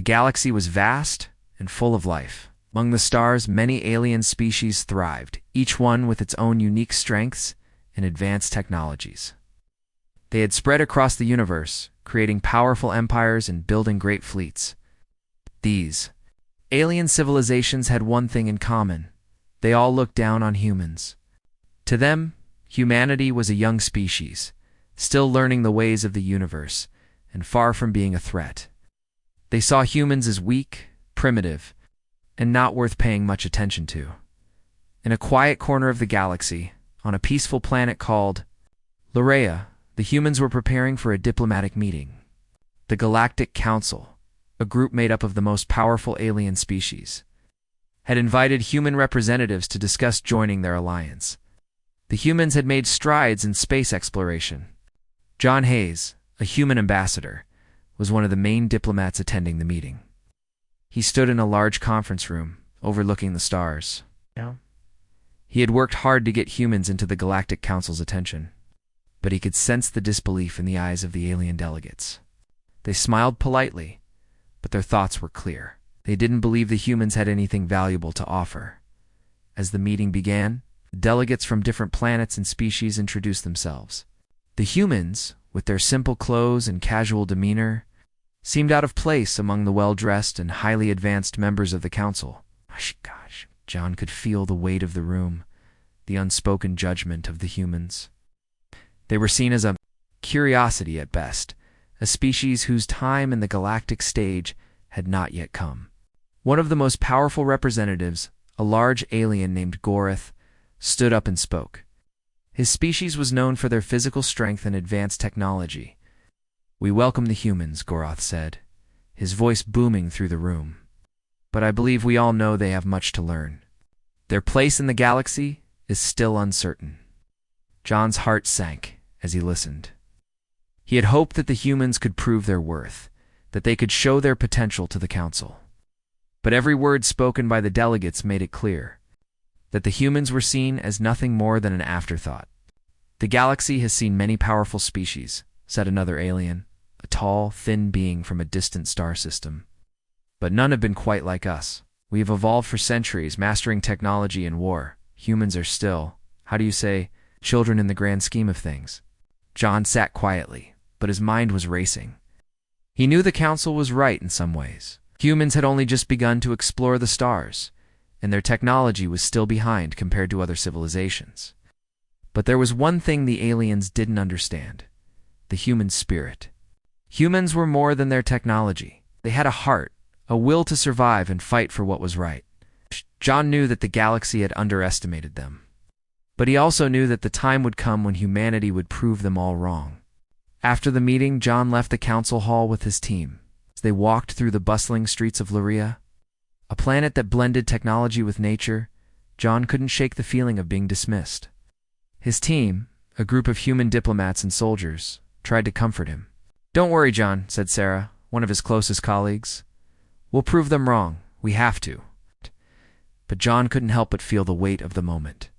The galaxy was vast and full of life. Among the stars, many alien species thrived, each one with its own unique strengths and advanced technologies. They had spread across the universe, creating powerful empires and building great fleets. These alien civilizations had one thing in common: they all looked down on humans. To them, humanity was a young species, still learning the ways of the universe, and far from being a threat. They saw humans as weak, primitive, and not worth paying much attention to. In a quiet corner of the galaxy, on a peaceful planet called Luria, the humans were preparing for a diplomatic meeting. The Galactic Council, a group made up of the most powerful alien species, had invited human representatives to discuss joining their alliance. The humans had made strides in space exploration. John Hayes, a human ambassador, was one of the main diplomats attending the meeting. He stood in a large conference room, overlooking the stars. He had worked hard to get humans into the Galactic Council's attention, but he could sense the disbelief in the eyes of the alien delegates. They smiled politely, but their thoughts were clear. They didn't believe the humans had anything valuable to offer. As the meeting began, delegates from different planets and species introduced themselves. The humans, with their simple clothes and casual demeanor, seemed out of place among the well-dressed and highly advanced members of the council. Gosh, John could feel the weight of the room, the unspoken judgment of the humans. They were seen as a curiosity at best, a species whose time in the galactic stage had not yet come. One of the most powerful representatives, a large alien named Gorath, stood up and spoke. His species was known for their physical strength and advanced technology. "We welcome the humans," Gorath said, his voice booming through the room. "But I believe we all know they have much to learn. Their place in the galaxy is still uncertain." John's heart sank as he listened. He had hoped that the humans could prove their worth, that they could show their potential to the council. But every word spoken by the delegates made it clear that the humans were seen as nothing more than an afterthought. "The galaxy has seen many powerful species," said another alien, a tall, thin being from a distant star system. "But none have been quite like us. We have evolved for centuries, mastering technology and war. Humans are still, how do you say, children in the grand scheme of things." John sat quietly, but his mind was racing. He knew the council was right in some ways. Humans had only just begun to explore the stars, and their technology was still behind compared to other civilizations. But there was one thing the aliens didn't understand: the human spirit. Humans were more than their technology. They had a heart, a will to survive and fight for what was right. John knew that the galaxy had underestimated them. But he also knew that the time would come when humanity would prove them all wrong. After the meeting, John left the council hall with his team. As they walked through the bustling streets of Luria, a planet that blended technology with nature, John couldn't shake the feeling of being dismissed. His team, a group of human diplomats and soldiers, tried to comfort him. "Don't worry, John," said Sarah, one of his closest colleagues. "We'll prove them wrong. We have to." But John couldn't help but feel the weight of the moment.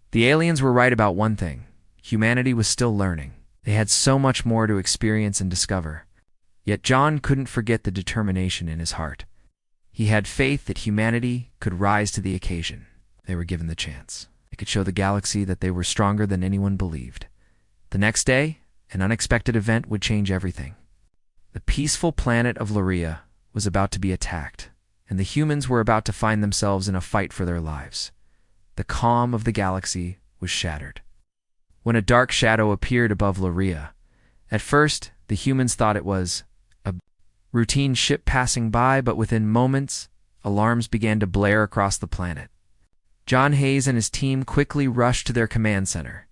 The aliens were right about one thing: humanity was still learning. They had so much more to experience and discover. Yet John couldn't forget the determination in his heart. He had faith that humanity could rise to the occasion. They were given the chance. They could show the galaxy that they were stronger than anyone believed. The next day, an unexpected event would change everything. The peaceful planet of Luria was about to be attacked, and the humans were about to find themselves in a fight for their lives. The calm of the galaxy was shattered when a dark shadow appeared above Luria. At first, the humans thought it was a routine ship passing by, but within moments, alarms began to blare across the planet. John Hayes and his team quickly rushed to their command center.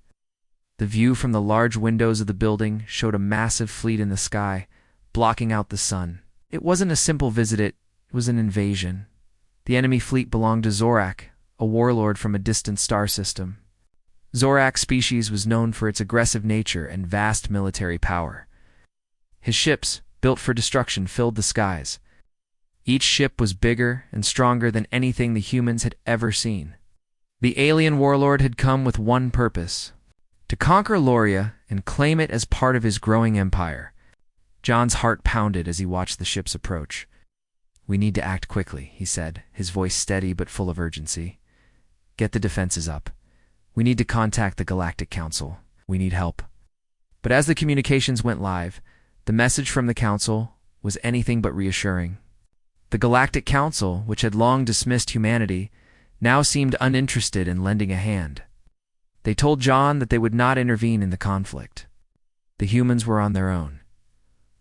The view from the large windows of the building showed a massive fleet in the sky, blocking out the sun. It wasn't a simple visit, it was an invasion. The enemy fleet belonged to Zorak, a warlord from a distant star system. Zorak's species was known for its aggressive nature and vast military power. His ships, built for destruction, filled the skies. Each ship was bigger and stronger than anything the humans had ever seen. The alien warlord had come with one purpose: to conquer Luria and claim it as part of his growing empire. John's heart pounded as he watched the ships approach. We need to act quickly, he said, his voice steady but full of urgency. Get the defenses up. We need to contact the Galactic Council. We need help. But as the communications went live, the message from the Council was anything but reassuring. The Galactic Council, which had long dismissed humanity, now seemed uninterested in lending a hand. They told John that they would not intervene in the conflict. The humans were on their own.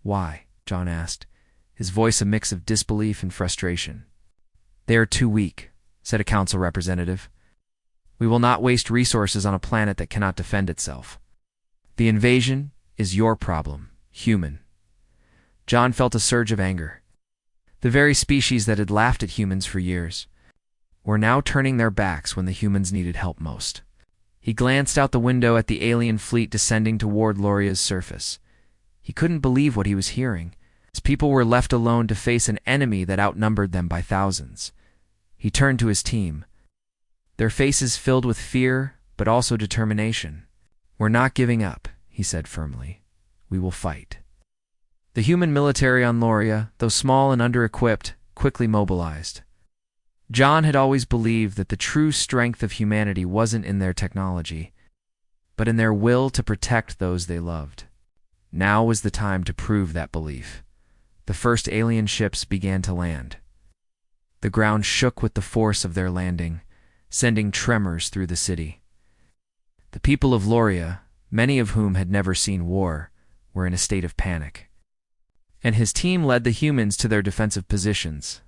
Why? John asked, his voice a mix of disbelief and frustration. They are too weak, said a council representative. We will not waste resources on a planet that cannot defend itself. The invasion is your problem, human. John felt a surge of anger. The very species that had laughed at humans for years were now turning their backs when the humans needed help most. He glanced out the window at the alien fleet descending toward Loria's surface. He couldn't believe what he was hearing. His people were left alone to face an enemy that outnumbered them by thousands. He turned to his team, their faces filled with fear, but also determination. We're not giving up, he said firmly. We will fight. The human military on Loria, though small and under-equipped, quickly mobilized. John had always believed that the true strength of humanity wasn't in their technology, but in their will to protect those they loved. Now was the time to prove that belief. The first alien ships began to land. The ground shook with the force of their landing, sending tremors through the city. The people of Loria, many of whom had never seen war, were in a state of panic. And his team led the humans to their defensive positions.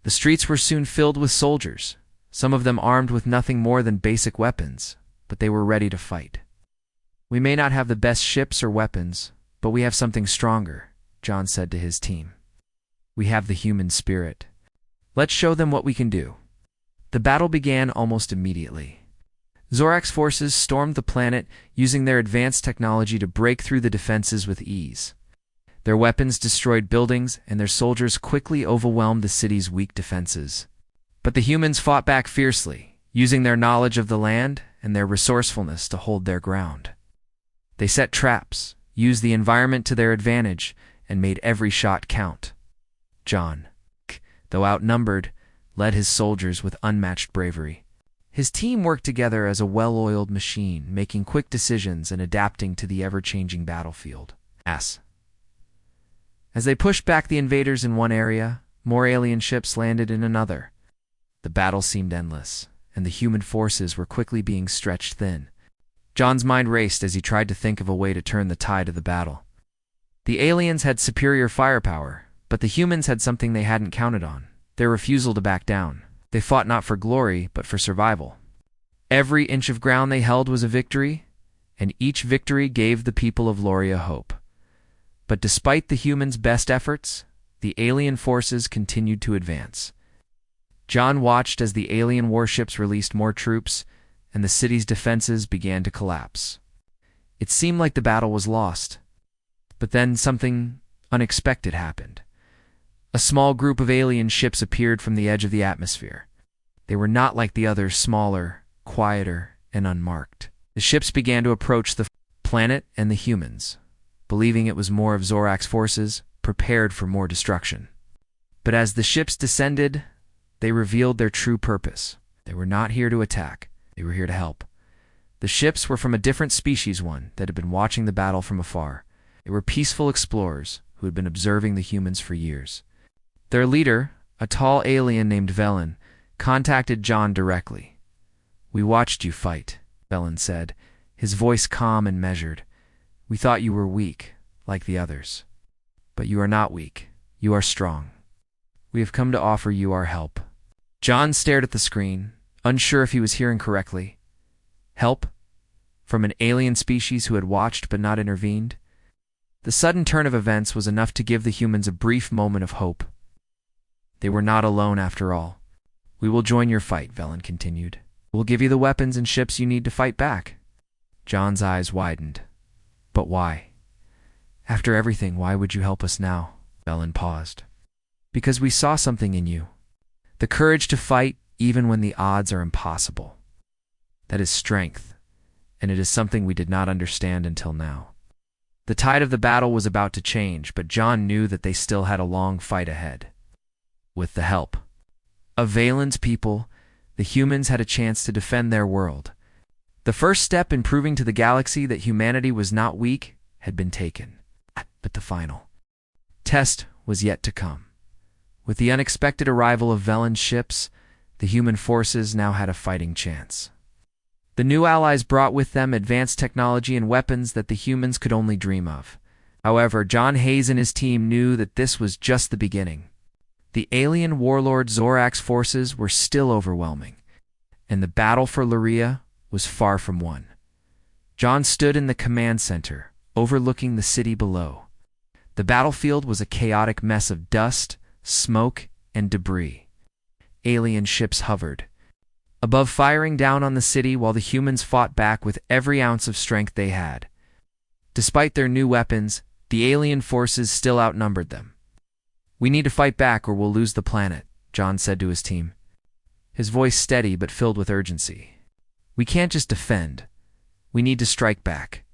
The streets were soon filled with soldiers, some of them armed with nothing more than basic weapons, but they were ready to fight. We may not have the best ships or weapons, but we have something stronger, John said to his team. We have the human spirit. Let's show them what we can do. The battle began almost immediately. Zorak's forces stormed the planet, using their advanced technology to break through the defenses with ease. Their weapons destroyed buildings, and their soldiers quickly overwhelmed the city's weak defenses. But the humans fought back fiercely, using their knowledge of the land and their resourcefulness to hold their ground. They set traps, used the environment to their advantage, and made every shot count. John, though outnumbered, led his soldiers with unmatched bravery. His team worked together as a well-oiled machine, making quick decisions and adapting to the ever-changing battlefield. As they pushed back the invaders in one area, more alien ships landed in another. The battle seemed endless, and the human forces were quickly being stretched thin. John's mind raced as he tried to think of a way to turn the tide of the battle. The aliens had superior firepower, but the humans had something they hadn't counted on: their refusal to back down. They fought not for glory, but for survival. Every inch of ground they held was a victory, and each victory gave the people of Loria hope. But despite the humans' best efforts, the alien forces continued to advance. John watched as the alien warships released more troops, and the city's defenses began to collapse. It seemed like the battle was lost. But then something unexpected happened. A small group of alien ships appeared from the edge of the atmosphere. They were not like the others, smaller, quieter, and unmarked. The ships began to approach the planet and the humans, believing it was more of Zorak's forces, prepared for more destruction. But as the ships descended, they revealed their true purpose. They were not here to attack. They were here to help. The ships were from a different species, one that had been watching the battle from afar. They were peaceful explorers who had been observing the humans for years. Their leader, a tall alien named Velen, contacted John directly. "We watched you fight," Velen said, his voice calm and measured. "We thought you were weak, like the others. But you are not weak. You are strong. We have come to offer you our help." John stared at the screen, unsure if he was hearing correctly. Help? From an alien species who had watched but not intervened? The sudden turn of events was enough to give the humans a brief moment of hope. They were not alone after all. "We will join your fight," Velen continued. "We'll give you the weapons and ships you need to fight back." John's eyes widened. "But why? After everything, why would you help us now?" Velen paused. "Because we saw something in you. The courage to fight even when the odds are impossible. That is strength, and it is something we did not understand until now." The tide of the battle was about to change, but John knew that they still had a long fight ahead. With the help of Valen's people, the humans had a chance to defend their world. The first step in proving to the galaxy that humanity was not weak had been taken. But the final test was yet to come. With the unexpected arrival of Valen's ships, the human forces now had a fighting chance. The new allies brought with them advanced technology and weapons that the humans could only dream of. However, John Hayes and his team knew that this was just the beginning. The alien warlord Zorak's forces were still overwhelming, and the battle for Luria was far from won. John stood in the command center, overlooking the city below. The battlefield was a chaotic mess of dust, smoke, and debris. Alien ships hovered above, firing down on the city while the humans fought back with every ounce of strength they had. Despite their new weapons, the alien forces still outnumbered them. "We need to fight back or we'll lose the planet," John said to his team, his voice steady but filled with urgency. "We can't just defend. We need to strike back."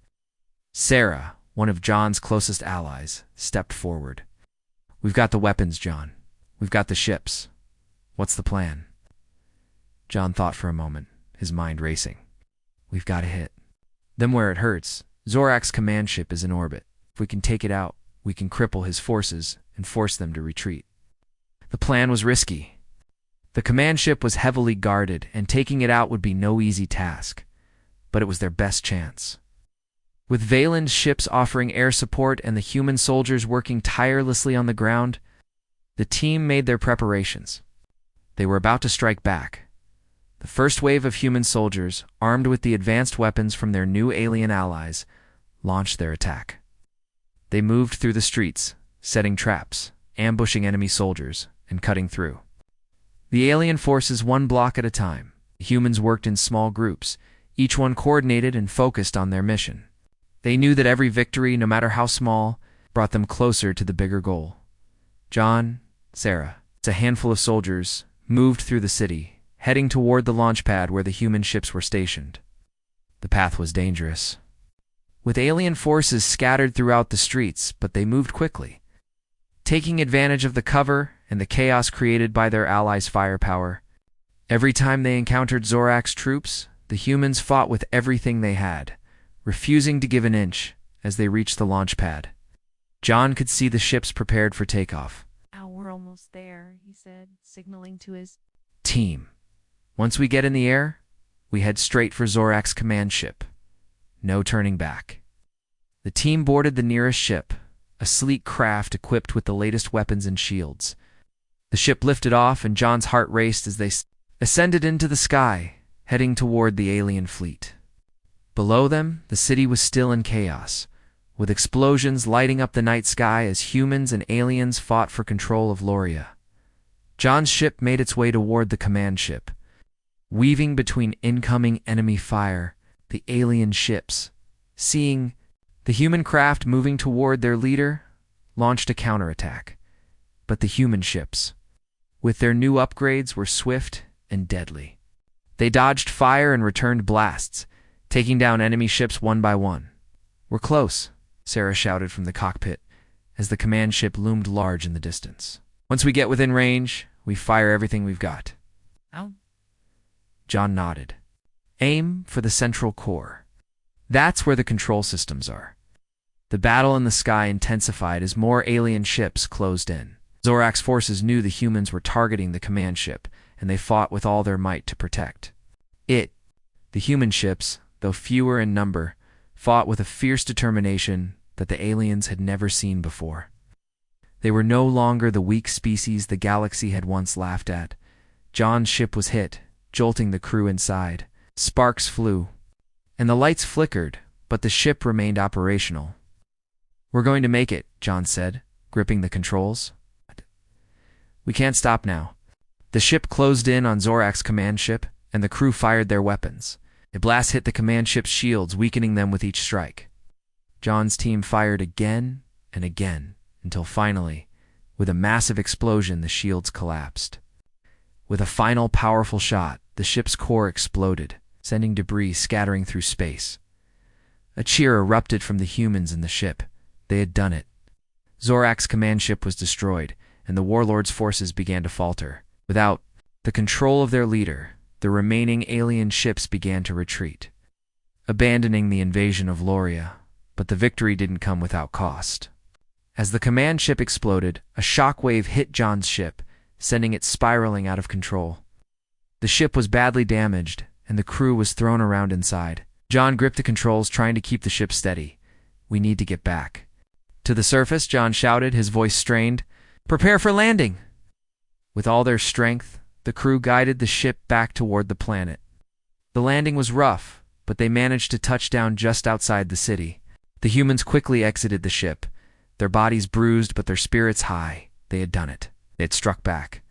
Sarah, one of John's closest allies, stepped forward. "We've got the weapons, John. We've got the ships. What's the plan?" John thought for a moment, his mind racing. "We've got to hit them where it hurts. Zorak's command ship is in orbit. If we can take it out, we can cripple his forces and force them to retreat." The plan was risky. The command ship was heavily guarded, and taking it out would be no easy task. But it was their best chance. With Valen's ships offering air support and the human soldiers working tirelessly on the ground, the team made their preparations. They were about to strike back. The first wave of human soldiers, armed with the advanced weapons from their new alien allies, launched their attack. They moved through the streets, setting traps, ambushing enemy soldiers, and cutting through. The alien forces one block at a time. The humans worked in small groups, each one coordinated and focused on their mission. They knew that every victory, no matter how small, brought them closer to the bigger goal. John, Sarah, a handful of soldiers, moved through the city, heading toward the launch pad where the human ships were stationed. The path was dangerous, with alien forces scattered throughout the streets, but they moved quickly, taking advantage of the cover and the chaos created by their allies' firepower. Every time they encountered Zorak's troops, the humans fought with everything they had, refusing to give an inch as they reached the launch pad. John could see the ships prepared for takeoff. "Now we're almost there," he said, signaling to his team. "Once we get in the air, we head straight for Zorak's command ship. No turning back." The team boarded the nearest ship, a sleek craft equipped with the latest weapons and shields. The ship lifted off, and John's heart raced as they ascended into the sky, heading toward the alien fleet. Below them, the city was still in chaos, with explosions lighting up the night sky as humans and aliens fought for control of Luria. John's ship made its way toward the command ship. Weaving between incoming enemy fire, the alien ships, seeing the human craft moving toward their leader, launched a counterattack. But the human ships, with their new upgrades, were swift and deadly. They dodged fire and returned blasts, taking down enemy ships one by one. "We're close," Sarah shouted from the cockpit as the command ship loomed large in the distance. "Once we get within range, we fire everything we've got." "Oh." John nodded. "Aim for the central core. That's where the control systems are." The battle in the sky intensified as more alien ships closed in. Zorak's forces knew the humans were targeting the command ship, and they fought with all their might to protect it. The human ships, though fewer in number, fought with a fierce determination that the aliens had never seen before. They were no longer the weak species the galaxy had once laughed at. John's ship was hit, jolting the crew inside. Sparks flew, and the lights flickered, but the ship remained operational. "We're going to make it," John said, gripping the controls. "We can't stop now." The ship closed in on Zorak's command ship, and the crew fired their weapons. A blast hit the command ship's shields, weakening them with each strike. John's team fired again and again, until finally, with a massive explosion, the shields collapsed. With a final powerful shot, the ship's core exploded, sending debris scattering through space. A cheer erupted from the humans in the ship. They had done it. Zorak's command ship was destroyed, and the warlords' forces began to falter. Without the control of their leader, the remaining alien ships began to retreat, abandoning the invasion of Loria. But the victory didn't come without cost. As the command ship exploded, a shockwave hit John's ship, sending it spiraling out of control. The ship was badly damaged, and the crew was thrown around inside. John gripped the controls, trying to keep the ship steady. "We need to get back." To the surface, John shouted, his voice strained. "Prepare for landing!" With all their strength, the crew guided the ship back toward the planet. The landing was rough, but they managed to touch down just outside the city. The humans quickly exited the ship, their bodies bruised but their spirits high. They had done it. They had struck back.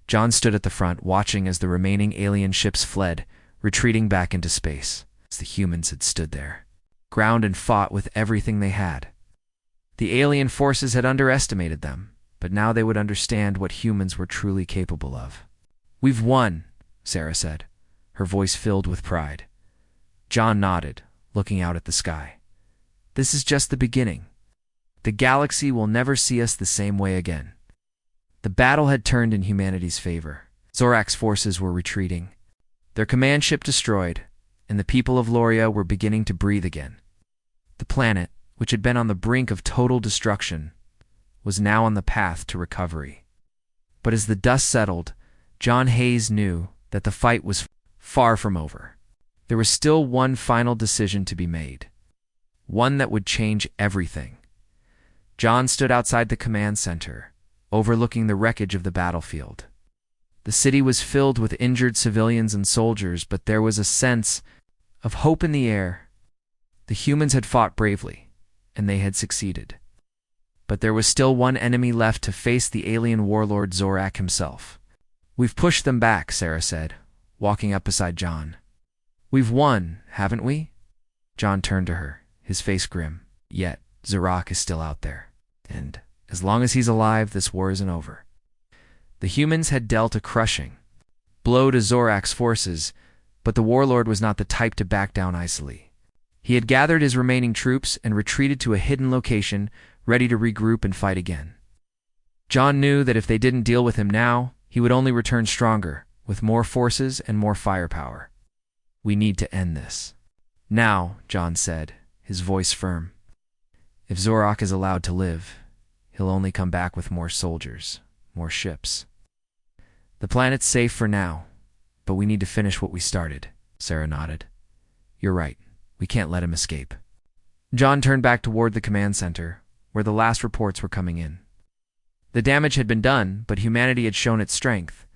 John stood at the front, watching as the remaining alien ships fled, retreating back into space. The humans had stood there, ground and fought with everything they had. The alien forces had underestimated them, but now they would understand what humans were truly capable of. "We've won," Sarah said, her voice filled with pride. John nodded, looking out at the sky. "This is just the beginning. The galaxy will never see us the same way again." The battle had turned in humanity's favor. Zorak's forces were retreating, their command ship destroyed, and the people of Loria were beginning to breathe again. The planet, which had been on the brink of total destruction, was now on the path to recovery. But as the dust settled, John Hayes knew that the fight was far from over. There was still one final decision to be made, one that would change everything. John stood outside the command center, overlooking the wreckage of the battlefield. The city was filled with injured civilians and soldiers, but there was a sense of hope in the air. The humans had fought bravely, and they had succeeded. But there was still one enemy left to face, the alien warlord Zorak himself. "We've pushed them back," Sarah said, walking up beside John. "We've won, haven't we?" John turned to her, his face grim. "Yet, Zorak is still out there. And as long as he's alive, this war isn't over." The humans had dealt a crushing blow to Zorak's forces, but the warlord was not the type to back down easily. He had gathered his remaining troops and retreated to a hidden location, ready to regroup and fight again. John knew that if they didn't deal with him now, he would only return stronger, with more forces and more firepower. "We need to end this now," John said, his voice firm. "If Zorak is allowed to live, he'll only come back with more soldiers, more ships. The planet's safe for now, but we need to finish what we started." Sarah nodded. "You're right. We can't let him escape." John turned back toward the command center, where the last reports were coming in. The damage had been done, but humanity had shown its strength.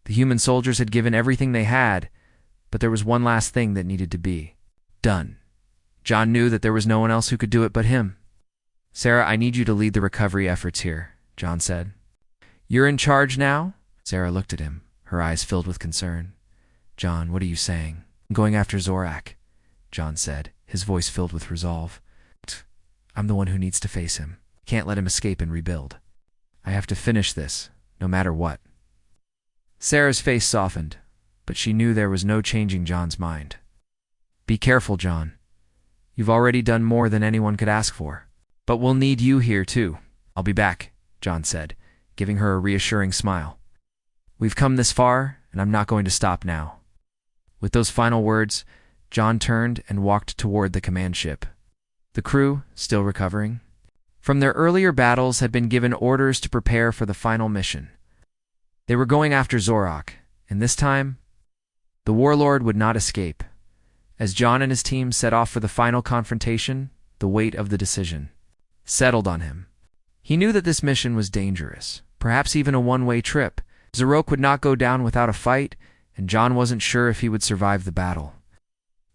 The human soldiers had given everything they had, but there was one last thing that needed to be done. John knew that there was no one else who could do it but him. "Sarah, I need you to lead the recovery efforts here," John said. "You're in charge now?" Sarah looked at him, her eyes filled with concern. "John, what are you saying?" "I'm going after Zorak," John said, his voice filled with resolve. "I'm the one who needs to face him. Can't let him escape and rebuild. I have to finish this, no matter what." Sarah's face softened, but she knew there was no changing John's mind. "Be careful, John. You've already done more than anyone could ask for. But we'll need you here, too." "I'll be back," John said, giving her a reassuring smile. "We've come this far, and I'm not going to stop now." With those final words, John turned and walked toward the command ship. The crew, still recovering from their earlier battles, had been given orders to prepare for the final mission. They were going after Zorak, and this time, the warlord would not escape. As John and his team set off for the final confrontation, the weight of the decision settled on him. He knew that this mission was dangerous, perhaps even a one-way trip. Zorak would not go down without a fight, and John wasn't sure if he would survive the battle.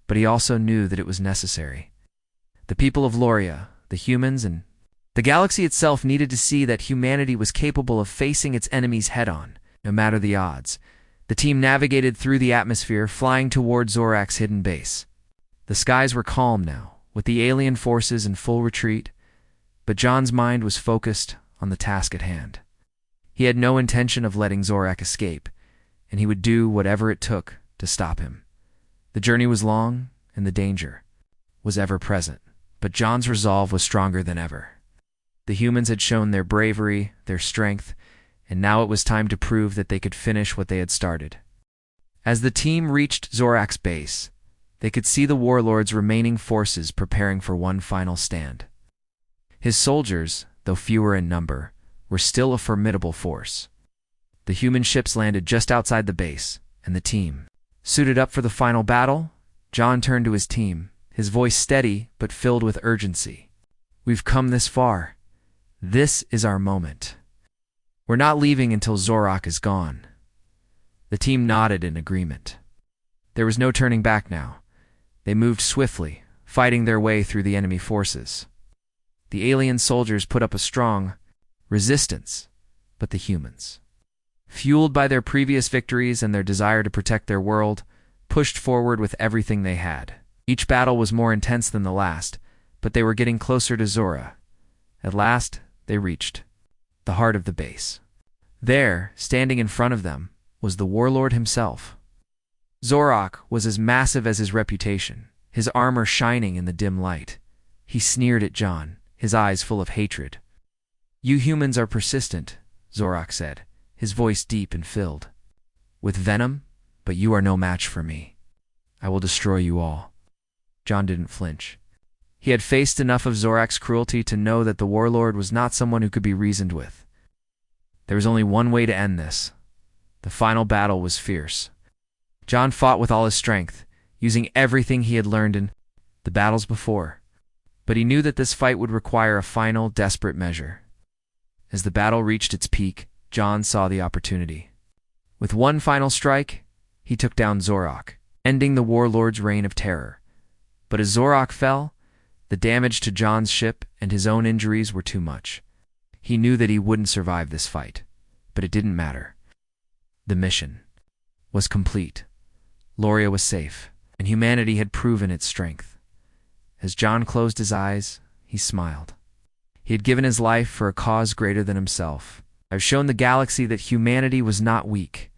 But he also knew that it was necessary. The people of Loria, the humans, and the galaxy itself needed to see that humanity was capable of facing its enemies head-on, no matter the odds. The team navigated through the atmosphere, flying toward Zorak's hidden base. The skies were calm now, with the alien forces in full retreat, but John's mind was focused on the task at hand. He had no intention of letting Zorak escape, and he would do whatever it took to stop him. The journey was long, and the danger was ever present, but John's resolve was stronger than ever. The humans had shown their bravery, their strength, and now it was time to prove that they could finish what they had started. As the team reached Zorak's base, they could see the warlord's remaining forces preparing for one final stand. His soldiers, though fewer in number, were still a formidable force. The human ships landed just outside the base, and the team suited up for the final battle. John turned to his team, his voice steady but filled with urgency. "We've come this far. This is our moment. We're not leaving until Zorak is gone." The team nodded in agreement. There was no turning back now. They moved swiftly, fighting their way through the enemy forces. The alien soldiers put up a strong resistance, but the humans, fueled by their previous victories and their desire to protect their world, pushed forward with everything they had. Each battle was more intense than the last, but they were getting closer to Zora. At last, they reached the heart of the base. There, standing in front of them, was the warlord himself. Zorak was as massive as his reputation, his armor shining in the dim light. He sneered at John, his eyes full of hatred. "You humans are persistent," Zorak said, his voice deep and filled with venom, "but you are no match for me. I will destroy you all." John didn't flinch. He had faced enough of Zorak's cruelty to know that the warlord was not someone who could be reasoned with. There was only one way to end this. The final battle was fierce. John fought with all his strength, using everything he had learned in the battles before. But he knew that this fight would require a final, desperate measure. As the battle reached its peak, John saw the opportunity. With one final strike, he took down Zorak, ending the warlord's reign of terror. But as Zorak fell, the damage to John's ship and his own injuries were too much. He knew that he wouldn't survive this fight, but it didn't matter. The mission was complete. Loria was safe, and humanity had proven its strength. As John closed his eyes, he smiled. He had given his life for a cause greater than himself. I've shown the galaxy that humanity was not weak,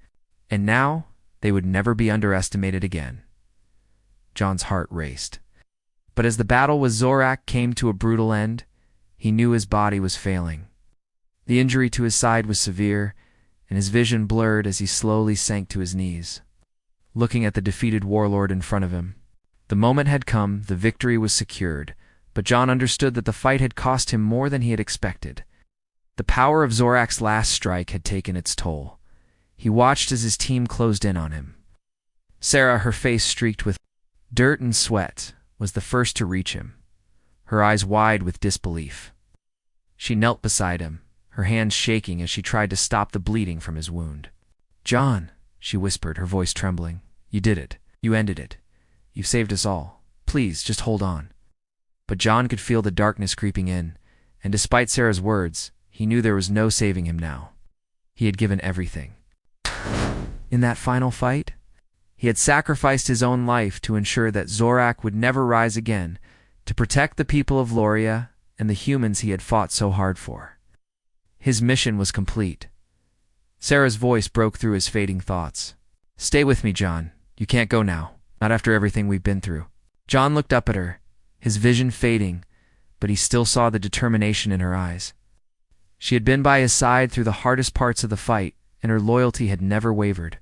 and now they would never be underestimated again. John's heart raced. But as the battle with Zorak came to a brutal end, he knew his body was failing. The injury to his side was severe, and his vision blurred as he slowly sank to his knees, looking at the defeated warlord in front of him. The moment had come, the victory was secured, but John understood that the fight had cost him more than he had expected. The power of Zorak's last strike had taken its toll. He watched as his team closed in on him. Sarah, her face streaked with dirt and sweat, was the first to reach him, her eyes wide with disbelief. She knelt beside him, her hands shaking as she tried to stop the bleeding from his wound. "John," she whispered, her voice trembling, "you did it. You ended it. You've saved us all. Please, just hold on." But John could feel the darkness creeping in, and despite Sarah's words, he knew there was no saving him now. He had given everything. In that final fight, he had sacrificed his own life to ensure that Zorak would never rise again, to protect the people of Loria and the humans he had fought so hard for. His mission was complete. Sarah's voice broke through his fading thoughts. "Stay with me, John. You can't go now. Not after everything we've been through." John looked up at her, his vision fading, but he still saw the determination in her eyes. She had been by his side through the hardest parts of the fight, and her loyalty had never wavered.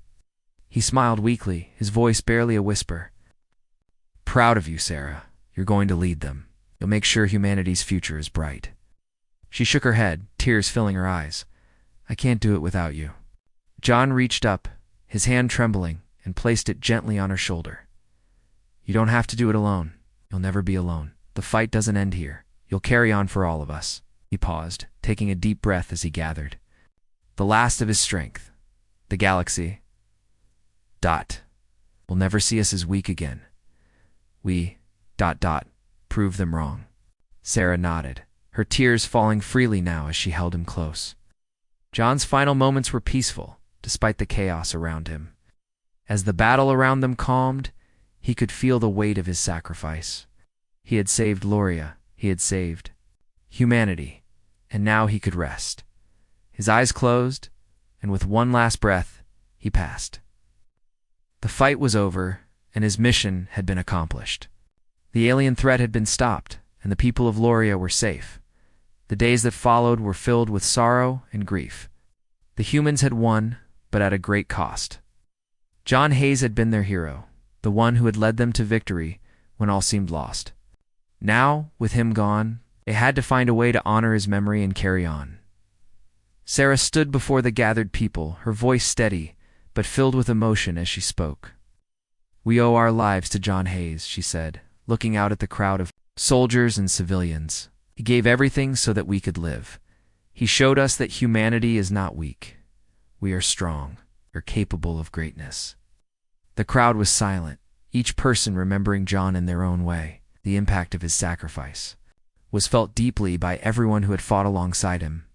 He smiled weakly, his voice barely a whisper. "Proud of you, Sarah. You're going to lead them. You'll make sure humanity's future is bright." She shook her head, tears filling her eyes. "I can't do it without you." John reached up, his hand trembling, and placed it gently on her shoulder. "You don't have to do it alone. You'll never be alone. The fight doesn't end here. You'll carry on for all of us." He paused, taking a deep breath as he gathered the last of his strength. "The galaxy will never see us as weak again. We prove them wrong." Sarah nodded, her tears falling freely now as she held him close. John's final moments were peaceful, despite the chaos around him. As the battle around them calmed, he could feel the weight of his sacrifice. He had saved Loria, he had saved humanity, and now he could rest. His eyes closed, and with one last breath, he passed. The fight was over, and his mission had been accomplished. The alien threat had been stopped, and the people of Loria were safe. The days that followed were filled with sorrow and grief. The humans had won, but at a great cost. John Hayes had been their hero, the one who had led them to victory when all seemed lost. Now, with him gone, they had to find a way to honor his memory and carry on. Sarah stood before the gathered people, her voice steady, but filled with emotion as she spoke. "We owe our lives to John Hayes," she said, looking out at the crowd of soldiers and civilians. "He gave everything so that we could live. He showed us that humanity is not weak. We are strong, we're capable of greatness." The crowd was silent, each person remembering John in their own way. The impact of his sacrifice was felt deeply by everyone who had fought alongside him.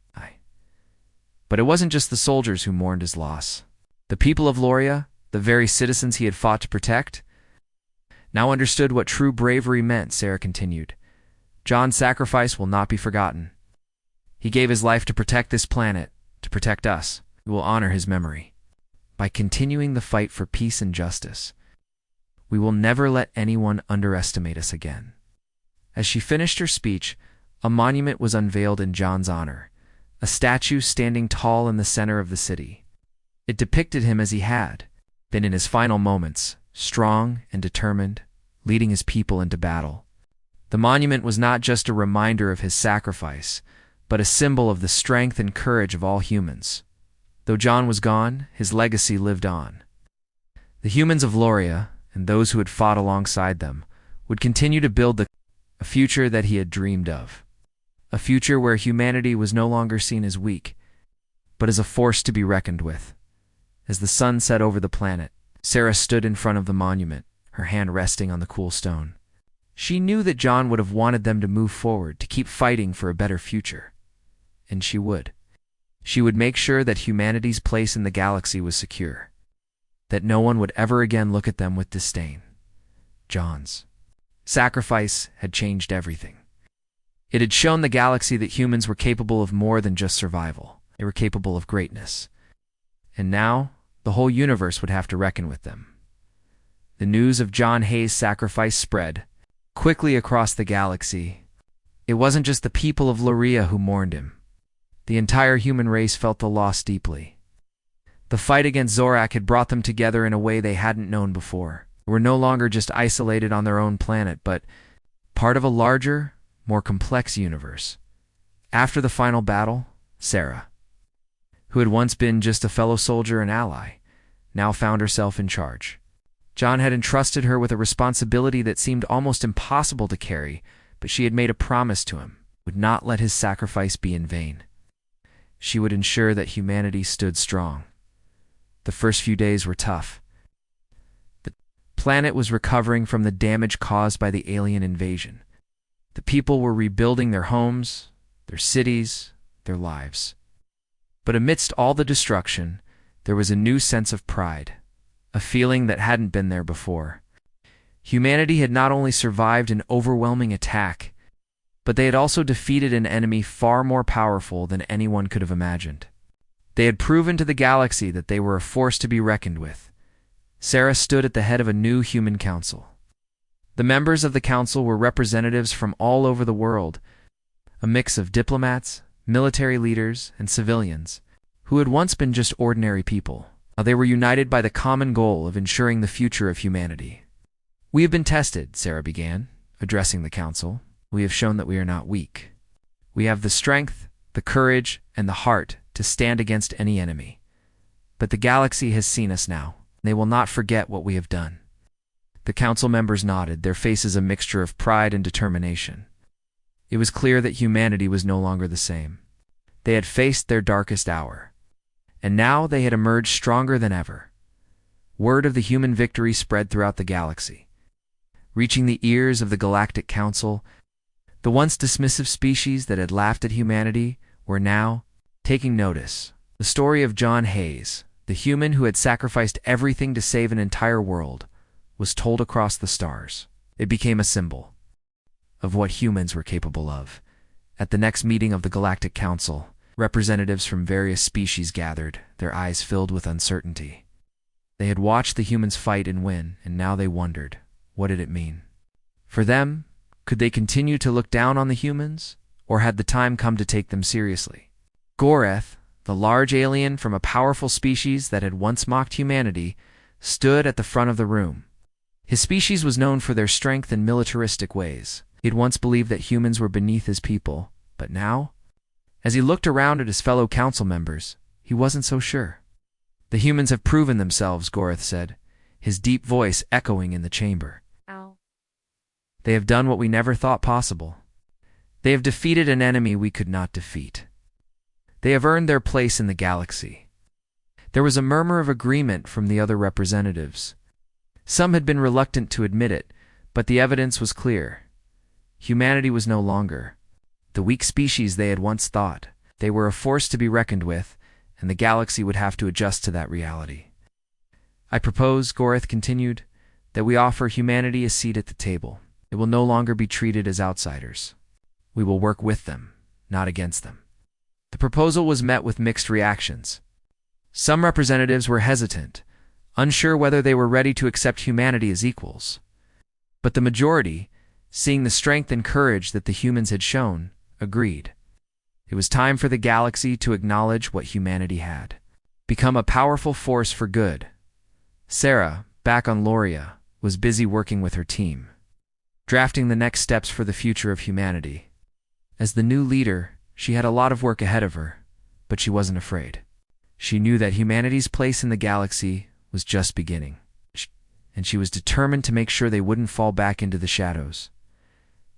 But it wasn't just the soldiers who mourned his loss. The people of Loria, the very citizens he had fought to protect, now understood what true bravery meant. Sarah continued. "John's sacrifice will not be forgotten. He gave his life to protect this planet, to protect us. We will honor his memory. By continuing the fight for peace and justice, we will never let anyone underestimate us again." As she finished her speech, a monument was unveiled in John's honor, a statue standing tall in the center of the city. It depicted him as he had been in his final moments, strong and determined, leading his people into battle. The monument was not just a reminder of his sacrifice, but a symbol of the strength and courage of all humans. Though John was gone, his legacy lived on. The humans of Loria, and those who had fought alongside them, would continue to build a future that he had dreamed of. A future where humanity was no longer seen as weak, but as a force to be reckoned with. As the sun set over the planet, Sarah stood in front of the monument, her hand resting on the cool stone. She knew that John would have wanted them to move forward, to keep fighting for a better future. And she would. She would make sure that humanity's place in the galaxy was secure, that no one would ever again look at them with disdain. John's sacrifice had changed everything. It had shown the galaxy that humans were capable of more than just survival. They were capable of greatness. And now, the whole universe would have to reckon with them. The news of John Hayes' sacrifice spread quickly across the galaxy. It wasn't just the people of Loria who mourned him. The entire human race felt the loss deeply. The fight against Zorak had brought them together in a way they hadn't known before. They were no longer just isolated on their own planet, but part of a larger, more complex universe. After the final battle, Sarah, who had once been just a fellow soldier and ally, now found herself in charge. John had entrusted her with a responsibility that seemed almost impossible to carry, but she had made a promise to him, would not let his sacrifice be in vain. She would ensure that humanity stood strong. The first few days were tough. The planet was recovering from the damage caused by the alien invasion. The people were rebuilding their homes, their cities, their lives. But amidst all the destruction, there was a new sense of pride, a feeling that hadn't been there before. Humanity had not only survived an overwhelming attack, but they had also defeated an enemy far more powerful than anyone could have imagined. They had proven to the galaxy that they were a force to be reckoned with. Sarah stood at the head of a new human council. The members of the council were representatives from all over the world, a mix of diplomats, military leaders, and civilians, who had once been just ordinary people. Now they were united by the common goal of ensuring the future of humanity. "We have been tested," Sarah began, addressing the council. "We have shown that we are not weak. We have the strength, the courage, and the heart to stand against any enemy. But the galaxy has seen us now. They will not forget what we have done." The council members nodded, their faces a mixture of pride and determination. It was clear that humanity was no longer the same. They had faced their darkest hour, and now they had emerged stronger than ever. Word of the human victory spread throughout the galaxy. Reaching the ears of the Galactic Council, the once dismissive species that had laughed at humanity were now taking notice. The story of John Hayes, the human who had sacrificed everything to save an entire world, was told across the stars. It became a symbol of what humans were capable of. At the next meeting of the Galactic Council, representatives from various species gathered, their eyes filled with uncertainty. They had watched the humans fight and win, and now they wondered, what did it mean? For them, could they continue to look down on the humans, or had the time come to take them seriously? Goreth, the large alien from a powerful species that had once mocked humanity, stood at the front of the room. His species was known for their strength and militaristic ways. He'd once believed that humans were beneath his people, but now, as he looked around at his fellow council members, he wasn't so sure. "The humans have proven themselves," Goreth said, his deep voice echoing in the chamber. Ow. "They have done what we never thought possible. They have defeated an enemy we could not defeat. They have earned their place in the galaxy." There was a murmur of agreement from the other representatives. Some had been reluctant to admit it, but the evidence was clear. Humanity was no longer the weak species they had once thought. They were a force to be reckoned with, and the galaxy would have to adjust to that reality. "I propose," Goreth continued, "that we offer humanity a seat at the table. It will no longer be treated as outsiders. We will work with them, not against them." The proposal was met with mixed reactions. Some representatives were hesitant, unsure whether they were ready to accept humanity as equals. But the majority, seeing the strength and courage that the humans had shown, agreed. It was time for the galaxy to acknowledge what humanity had become, a powerful force for good. Sarah, back on Loria, was busy working with her team, drafting the next steps for the future of humanity. As the new leader, she had a lot of work ahead of her, but she wasn't afraid. She knew that humanity's place in the galaxy was just beginning, and she was determined to make sure they wouldn't fall back into the shadows.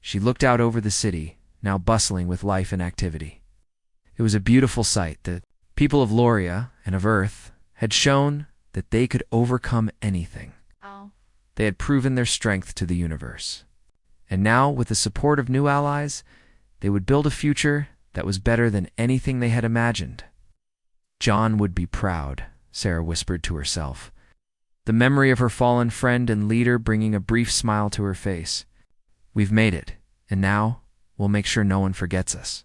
She looked out over the city, now bustling with life and activity. It was a beautiful sight. The people of Loria and of Earth had shown that they could overcome anything. Ow. They had proven their strength to the universe. And now, with the support of new allies, they would build a future that was better than anything they had imagined. "John would be proud," Sarah whispered to herself, the memory of her fallen friend and leader bringing a brief smile to her face. "We've made it, and now we'll make sure no one forgets us."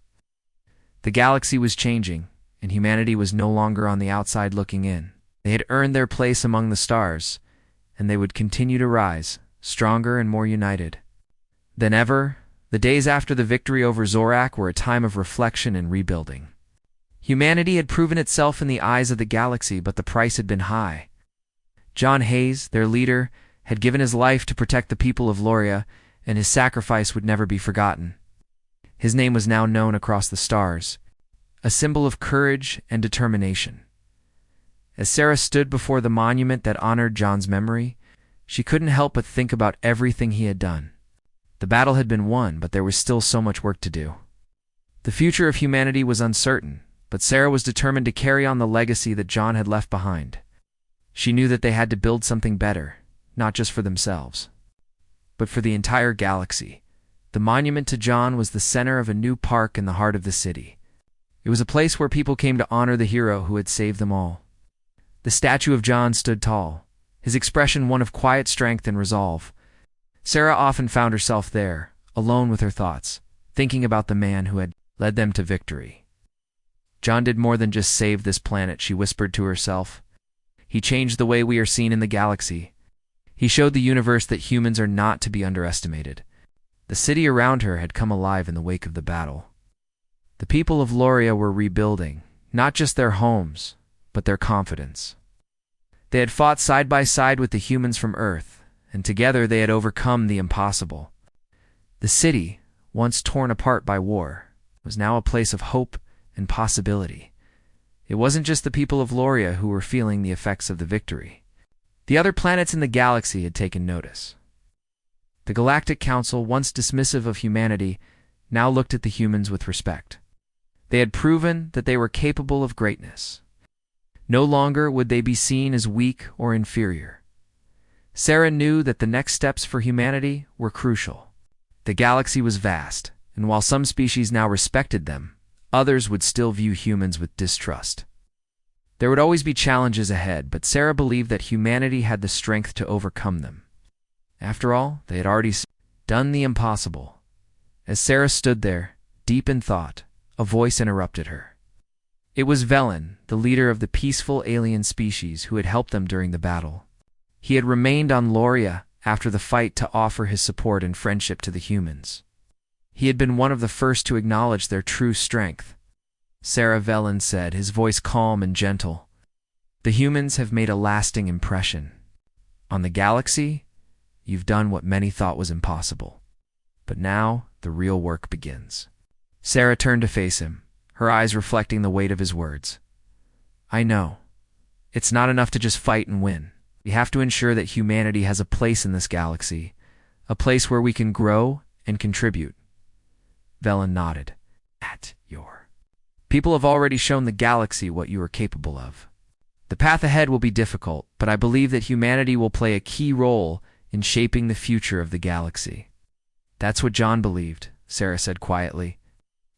The galaxy was changing, and humanity was no longer on the outside looking in. They had earned their place among the stars, and they would continue to rise, stronger and more united than ever. The days after the victory over Zorak were a time of reflection and rebuilding. Humanity had proven itself in the eyes of the galaxy, but the price had been high. John Hayes, their leader, had given his life to protect the people of Loria, and his sacrifice would never be forgotten. His name was now known across the stars, a symbol of courage and determination. As Sarah stood before the monument that honored John's memory, she couldn't help but think about everything he had done. The battle had been won, but there was still so much work to do. The future of humanity was uncertain, but Sarah was determined to carry on the legacy that John had left behind. She knew that they had to build something better, not just for themselves, but for the entire galaxy. The monument to John was the center of a new park in the heart of the city. It was a place where people came to honor the hero who had saved them all. The statue of John stood tall, his expression one of quiet strength and resolve. Sarah often found herself there, alone with her thoughts, thinking about the man who had led them to victory. "John did more than just save this planet," she whispered to herself. "He changed the way we are seen in the galaxy. He showed the universe that humans are not to be underestimated." The city around her had come alive in the wake of the battle. The people of Loria were rebuilding, not just their homes, but their confidence. They had fought side by side with the humans from Earth, and together they had overcome the impossible. The city, once torn apart by war, was now a place of hope and possibility. It wasn't just the people of Loria who were feeling the effects of the victory. The other planets in the galaxy had taken notice. The Galactic Council, once dismissive of humanity, now looked at the humans with respect. They had proven that they were capable of greatness. No longer would they be seen as weak or inferior. Sarah knew that the next steps for humanity were crucial. The galaxy was vast, and while some species now respected them, others would still view humans with distrust. There would always be challenges ahead, but Sarah believed that humanity had the strength to overcome them. After all, they had already done the impossible. As Sarah stood there, deep in thought, a voice interrupted her. It was Velen, the leader of the peaceful alien species who had helped them during the battle. He had remained on Loria after the fight to offer his support and friendship to the humans. He had been one of the first to acknowledge their true strength. Sarah Velen said, his voice calm and gentle. The humans have made a lasting impression. On the galaxy, you've done what many thought was impossible. But now, the real work begins. Sarah turned to face him, her eyes reflecting the weight of his words. I know. It's not enough to just fight and win. We have to ensure that humanity has a place in this galaxy, a place where we can grow and contribute. Velen nodded. At your. People have already shown the galaxy what you are capable of. The path ahead will be difficult, but I believe that humanity will play a key role in shaping the future of the galaxy. That's what John believed, Sarah said quietly.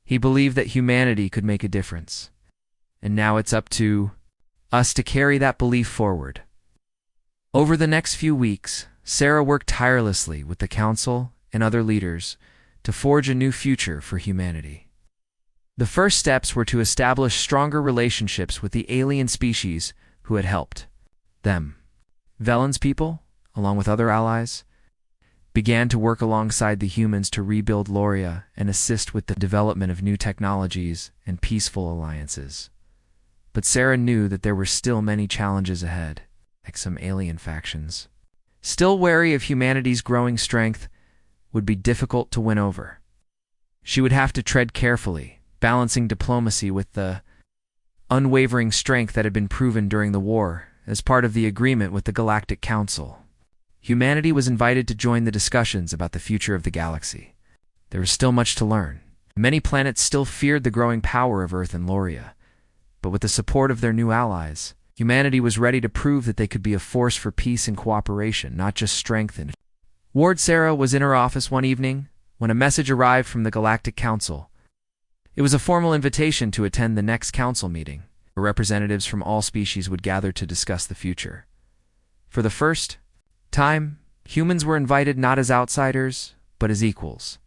He believed that humanity could make a difference. And now it's up to us to carry that belief forward. Over the next few weeks, Sarah worked tirelessly with the Council and other leaders to forge a new future for humanity. The first steps were to establish stronger relationships with the alien species who had helped them. Velen's people, along with other allies, began to work alongside the humans to rebuild Loria and assist with the development of new technologies and peaceful alliances. But Sarah knew that there were still many challenges ahead, like some alien factions. Still wary of humanity's growing strength, would be difficult to win over. She would have to tread carefully, balancing diplomacy with the unwavering strength that had been proven during the war as part of the agreement with the Galactic Council. Humanity was invited to join the discussions about the future of the galaxy. There was still much to learn. Many planets still feared the growing power of Earth and Loria, but with the support of their new allies, humanity was ready to prove that they could be a force for peace and cooperation, not just strengthen. Ward Sarah was in her office one evening when a message arrived from the Galactic Council. It was a formal invitation to attend the next council meeting, where representatives from all species would gather to discuss the future. For the first time, humans were invited not as outsiders, but as equals.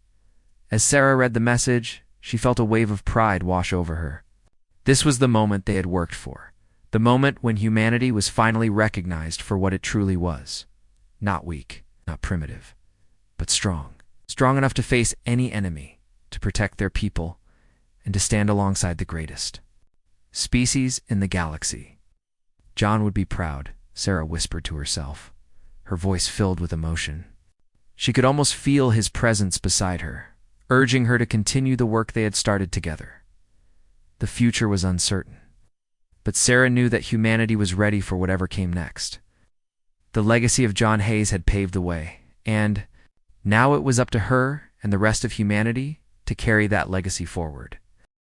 As Sarah read the message, she felt a wave of pride wash over her. This was the moment they had worked for, the moment when humanity was finally recognized for what it truly was. Not weak, not primitive, but strong. Strong enough to face any enemy, to protect their people, and to stand alongside the greatest species in the galaxy. John would be proud, Sarah whispered to herself, her voice filled with emotion. She could almost feel his presence beside her, urging her to continue the work they had started together. The future was uncertain, but Sarah knew that humanity was ready for whatever came next. The legacy of John Hayes had paved the way, and now it was up to her and the rest of humanity to carry that legacy forward.